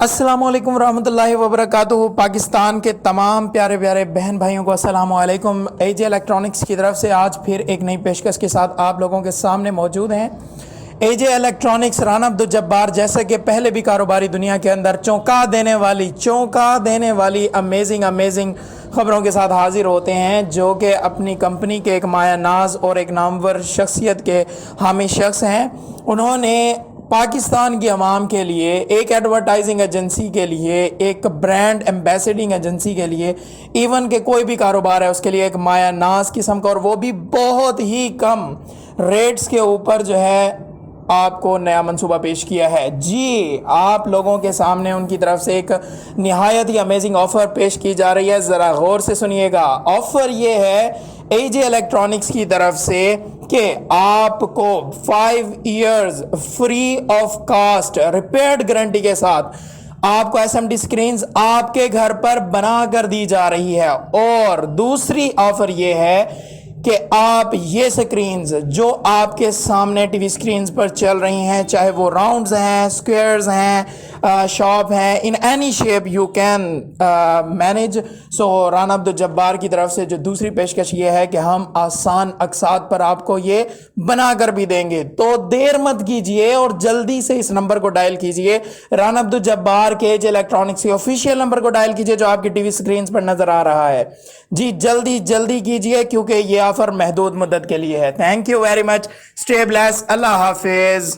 अस्सलाम वालेकुम रहमतुल्लाहि व बरकातुहू। पाकिस्तान के तमाम प्यारे प्यारे बहन भाइयों को अस्सलाम वालेकुम। एजे इलेक्ट्रॉनिक्स की तरफ से आज फिर एक नई पेशकश के साथ आप लोगों के सामने मौजूद हैं। एजे इलेक्ट्रॉनिक्स राना अब्दुल जब्बार जैसे कि पहले भी कारोबारी दुनिया के अंदर चौंका देने वाली अमेजिंग खबरों के साथ हाजिर होते हैं, जो कि अपनी कंपनी के एक माया नाज और एक नामवर शख्सियत के हामी शख्स हैं। उन्होंने पाकिस्तान की आवाम के लिए, एक एडवर्टाइजिंग एजेंसी के लिए, एक ब्रांड एम्बेसडिंग एजेंसी के लिए, इवन के कोई भी कारोबार है उसके लिए एक माया नाज किस्म का, और वो भी बहुत ही कम रेट्स के ऊपर जो है आपको नया मंसूबा पेश किया है। जी, आप लोगों के सामने उनकी तरफ से एक निहायत ही अमेजिंग ऑफर पेश की जा रही है। ज़रा गौर से सुनिएगा। ऑफर ये है एजे इलेक्ट्रॉनिक्स की तरफ से कि आपको 5 years free of cost repaired guarantee के साथ आपको एसएमडी स्क्रीन्स आपके घर पर बना कर दी जा रही है। और दूसरी ऑफर ये है कि आप ये स्क्रीन्स जो आपके सामने टीवी स्क्रीन्स पर चल रही हैं, चाहे वो राउंड्स हैं, स्क्वायर्स हैं, शॉप हैं, in any shape you can manage. So Rana Abdul Jabbar की तरफ से जो दूसरी पेशकश ये है कि हम आसान अकसात पर आपको ये बना कर भी देंगे। तो देर मत कीजिए और जल्दी से इस नंबर को डायल कीजिए। राना अब्दुल जब्बार के एजे इलेक्ट्रॉनिक्स के ऑफिशियल नंबर को डायल कीजिए जो आपकी टीवी स्क्रीन्स पर नजर आ रहा है। जी, जल्दी कीजिए क्योंकि ये ऑफर महदूद मुद्दत के लिए है। Thank you very much. Stay bless. Allah Hafiz.